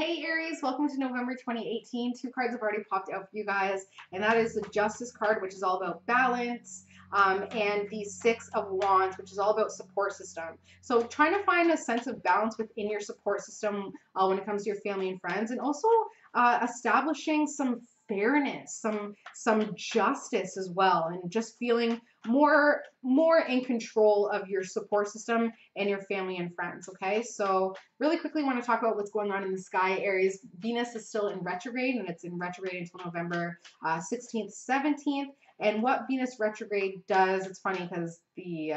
Hey Aries, welcome to November 2018. Two cards have already popped out for you guys, and that is the Justice card, which is all about balance, and the Six of Wands, which is all about support system. So trying to find a sense of balance within your support system when it comes to your family and friends, and also establishing some fairness, some justice as well, and just feeling more in control of your support system and your family and friends. Okay, so really quickly want to talk about what's going on in the sky, Aries. Venus is still in retrograde, and it's in retrograde until November 16th, 17th. And what Venus retrograde does, it's funny because the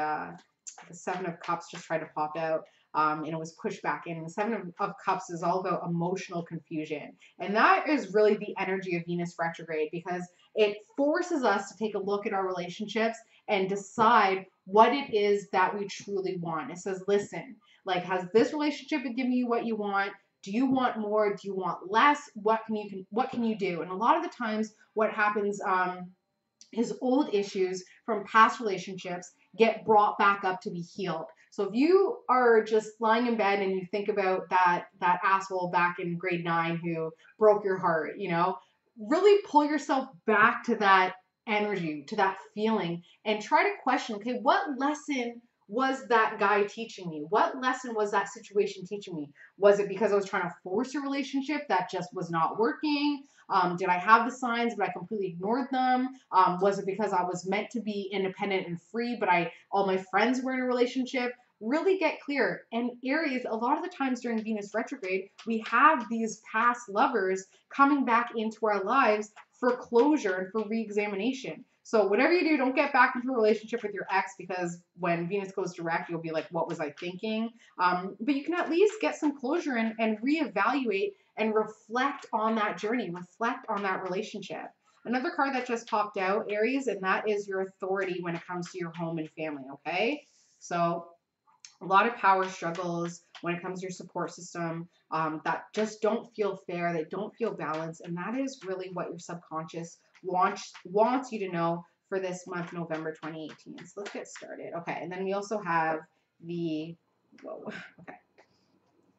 Seven of Cups just tried to pop out. And it was pushed back in. The Seven of Cups is all about emotional confusion. And that is really the energy of Venus retrograde, because it forces us to take a look at our relationships and decide what it is that we truly want. It says, listen, like, has this relationship been giving you what you want? Do you want more? Do you want less? What can you do? And a lot of the times what happens is old issues from past relationships get brought back up to be healed. So if you are just lying in bed and you think about that asshole back in grade 9 who broke your heart, really pull yourself back to that energy, to that feeling, and try to question, okay, what lesson was that guy teaching me? What lesson was that situation teaching me? Was it because I was trying to force a relationship that just was not working? Did I have the signs, but I completely ignored them? Was it because I was meant to be independent and free, but all my friends were in a relationship? Really get clear. And Aries, a lot of the times during Venus retrograde, we have these past lovers coming back into our lives for closure and for re-examination. So whatever you do, don't get back into a relationship with your ex, because when Venus goes direct, you'll be like, what was I thinking? But you can at least get some closure and reevaluate and reflect on that journey, reflect on that relationship. Another card that just popped out, Aries, and that is your authority when it comes to your home and family, okay? So a lot of power struggles when it comes to your support system that just don't feel fair, they don't feel balanced, and that is really what your subconscious wants you to know for this month, November 2018. So let's get started. Okay, and then we also have we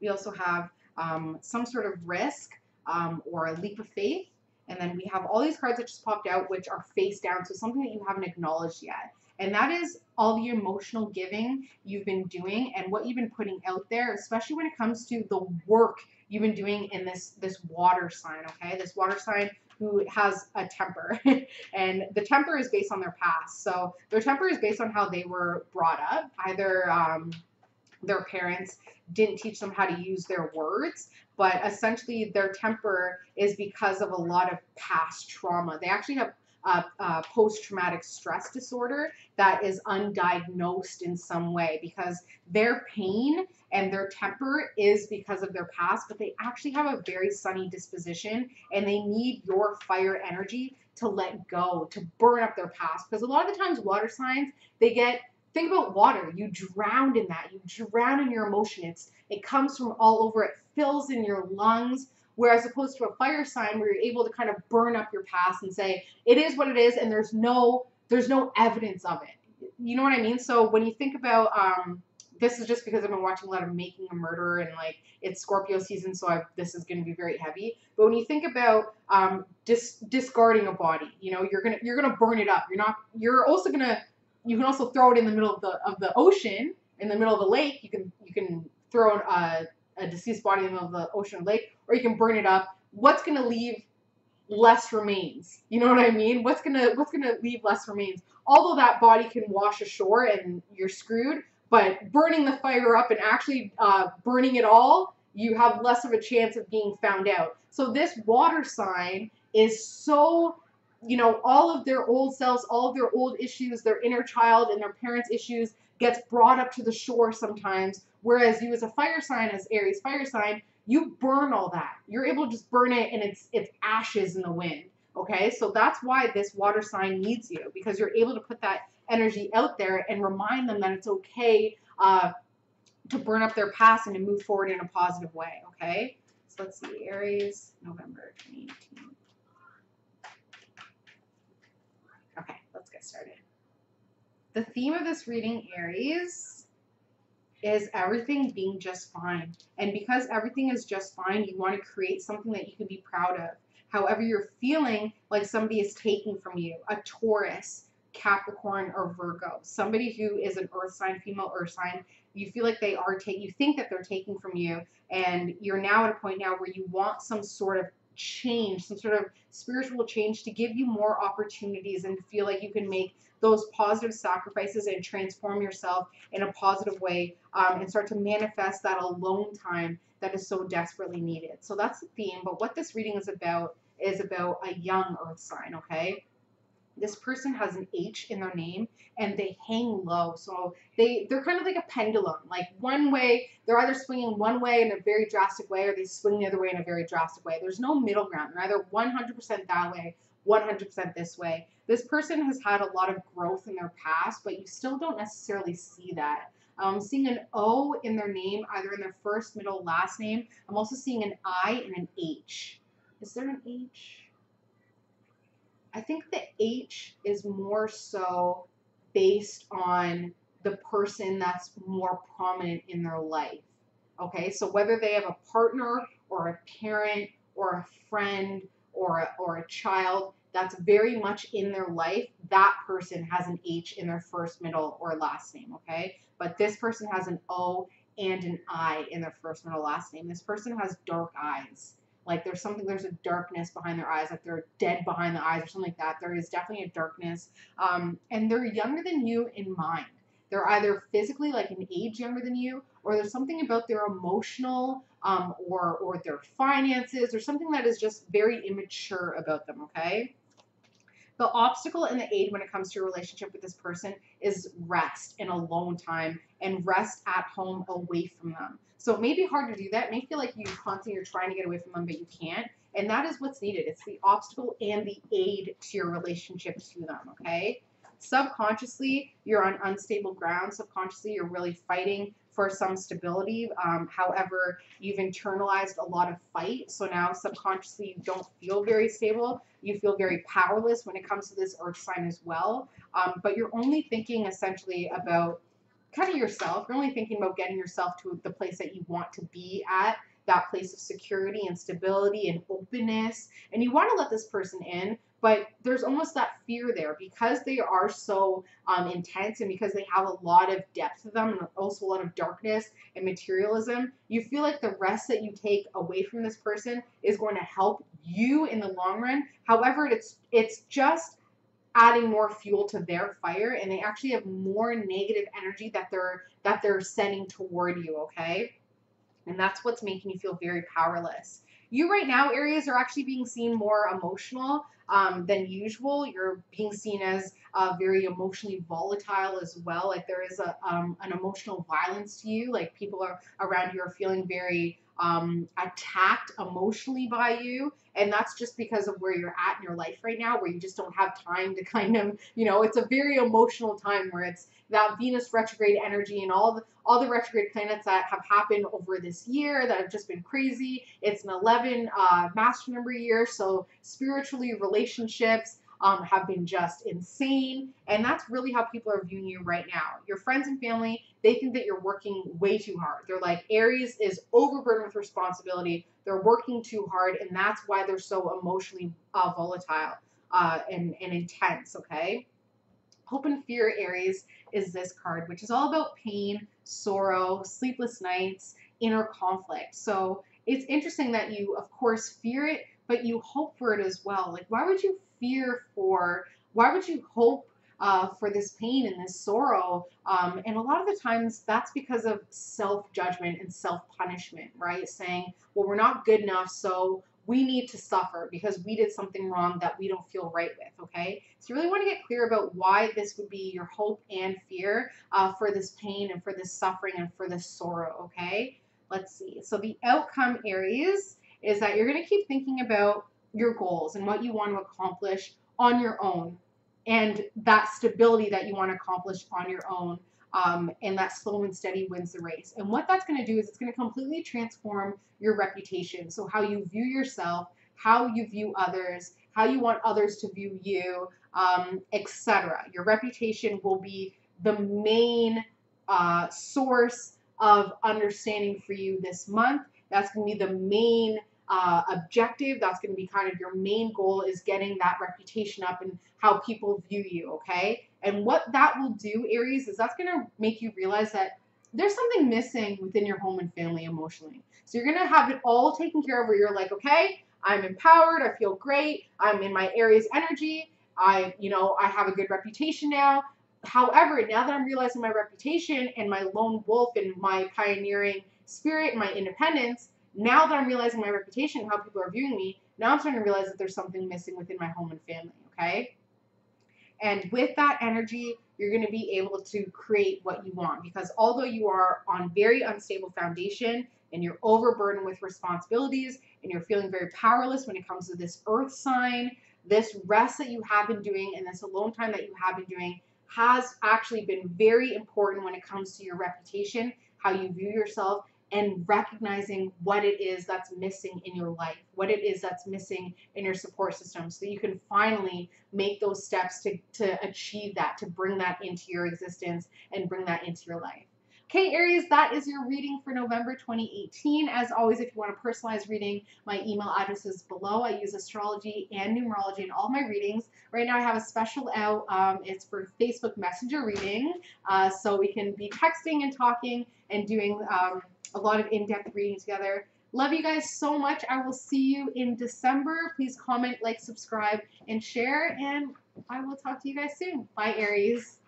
also have some sort of risk or a leap of faith. And then we have all these cards that just popped out, which are face down, so something that you haven't acknowledged yet. And that is all the emotional giving you've been doing and what you've been putting out there, especially when it comes to the work you've been doing in this water sign, okay? This water sign who has a temper. And the temper is based on their past. So their temper is based on how they were brought up. Either their parents didn't teach them how to use their words, but essentially their temper is because of a lot of past trauma. They actually have post-traumatic stress disorder that is undiagnosed in some way, because their pain and their temper is because of their past, but they actually have a very sunny disposition, and they need your fire energy to let go, to burn up their past. Because a lot of the times water signs, think about water. You drown in that. You drown in your emotion. It comes from all over. It fills in your lungs. Whereas opposed to a fire sign where you're able to kind of burn up your past and say, it is what it is, and there's no evidence of it. You know what I mean? So when you think about, this is just because I've been watching a lot of Making a Murderer, and like it's Scorpio season, so this is going to be very heavy. But when you think about discarding a body, you're gonna burn it up. You can also throw it in the middle of the ocean, in the middle of the lake. You can throw a deceased body in the middle of the ocean or lake, or you can burn it up. What's going to leave less remains? You know what I mean? What's going to leave less remains? Although that body can wash ashore and you're screwed, but burning the fire up and actually burning it all, you have less of a chance of being found out. So this water sign is so, all of their old selves, all of their old issues, their inner child and their parents' issues gets brought up to the shore sometimes. Whereas you as a fire sign, as Aries fire sign, you burn all that. You're able to just burn it, and it's ashes in the wind. Okay, so that's why this water sign needs you, because you're able to put that energy out there and remind them that it's okay to burn up their past and to move forward in a positive way. Okay, so let's see, Aries, November 2018. Okay, let's get started. The theme of this reading, Aries, is everything being just fine. And because everything is just fine, you want to create something that you can be proud of. However, you're feeling like somebody is taking from you, a Taurus, Capricorn, or Virgo, somebody who is an earth sign, female earth sign, you feel like they are taking, you think that they're taking from you, and you're now at a point now where you want some sort of change, some sort of spiritual change to give you more opportunities and feel like you can make those positive sacrifices and transform yourself in a positive way, and start to manifest that alone time that is so desperately needed. So that's the theme. But what this reading is about a young earth sign, okay? This person has an H in their name and they hang low. So they're kind of like a pendulum. Like one way, they're either swinging one way in a very drastic way or they swing the other way in a very drastic way. There's no middle ground. They're either 100% that way, 100% this way. This person has had a lot of growth in their past, but you still don't necessarily see that. Seeing an O in their name, either in their first, middle, last name. I'm also seeing an I and an H. Is there an H? I think the H is more so based on the person that's more prominent in their life. Okay, so whether they have a partner or a parent or a friend or a child that's very much in their life, that person has an H in their first, middle, or last name. Okay, but this person has an O and an I in their first, middle, last name. This person has dark eyes. Like there's a darkness behind their eyes, like they're dead behind the eyes or something like that. There is definitely a darkness. And they're younger than you in mind. They're either physically like an age younger than you, or there's something about their emotional, or their finances, or something that is just very immature about them, okay? The obstacle and the aid when it comes to your relationship with this person is rest and alone time and rest at home away from them. So it may be hard to do that. It may feel like you constantly are trying to get away from them, but you can't. And that is what's needed. It's the obstacle and the aid to your relationship to them, okay? Subconsciously, you're on unstable ground. Subconsciously, you're really fighting for some stability. However, you've internalized a lot of fight. So now subconsciously, you don't feel very stable. You feel very powerless when it comes to this earth sign as well. But you're only thinking essentially about kind of yourself. You're only thinking about getting yourself to the place that you want to be at, that place of security and stability and openness. And you want to let this person in, but there's almost that fear there because they are so intense and because they have a lot of depth to them and also a lot of darkness and materialism. You feel like the rest that you take away from this person is going to help you in the long run. However, it's just adding more fuel to their fire, and they actually have more negative energy that they're sending toward you, okay? And that's what's making you feel very powerless. You right now, Aries, are actually being seen more emotional than usual. You're being seen as very emotionally volatile as well. Like there is an emotional violence to you. Like people are around you are feeling very attacked emotionally by you. And that's just because of where you're at in your life right now, where you just don't have time to kind of, it's a very emotional time where it's that Venus retrograde energy and all the retrograde planets that have happened over this year that have just been crazy. It's an 11 master number year, so spiritually, relationships have been just insane, and that's really how people are viewing you right now. Your friends and family, they think that you're working way too hard. They're like, Aries is overburdened with responsibility. They're working too hard, and that's why they're so emotionally volatile and intense, okay? Hope and Fear, Aries, is this card, which is all about pain, sorrow, sleepless nights, inner conflict. So it's interesting that you, of course, fear it, but you hope for it as well. Like, why would you hope for this pain and this sorrow? And a lot of the times that's because of self-judgment and self-punishment, right? Saying, well, we're not good enough, so we need to suffer because we did something wrong that we don't feel right with, okay? So you really want to get clear about why this would be your hope and fear for this pain and for this suffering and for this sorrow, okay? Let's see. So the outcome, Aries, is that you're going to keep thinking about your goals and what you want to accomplish on your own and that stability that you want to accomplish on your own. And that slow and steady wins the race. And what that's going to do is it's going to completely transform your reputation. So how you view yourself, how you view others, how you want others to view you, etc. Your reputation will be the main source of understanding for you this month. That's going to be the main objective. That's going to be kind of your main goal, is getting that reputation up and how people view you, okay? And what that will do, Aries, is that's going to make you realize that there's something missing within your home and family emotionally. So you're going to have it all taken care of where you're like, okay, I'm empowered, I feel great, I'm in my Aries energy, I have a good reputation now. However, now that I'm realizing my reputation and my lone wolf and my pioneering spirit and my independence, now that I'm realizing my reputation and how people are viewing me, now I'm starting to realize that there's something missing within my home and family, okay? And with that energy, you're going to be able to create what you want, because although you are on very unstable foundation and you're overburdened with responsibilities and you're feeling very powerless when it comes to this earth sign, this rest that you have been doing and this alone time that you have been doing has actually been very important when it comes to your reputation, how you view yourself, and recognizing what it is that's missing in your life, what it is that's missing in your support system, so that you can finally make those steps to achieve that, to bring that into your existence and bring that into your life. Okay, Aries, that is your reading for November 2018. As always, if you want a personalized reading, my email address is below. I use astrology and numerology in all my readings. Right now I have a special out. It's for Facebook Messenger reading. So we can be texting and talking and doing a lot of in-depth reading together. Love you guys so much. I will see you in December. Please comment, like, subscribe, and share. And I will talk to you guys soon. Bye, Aries.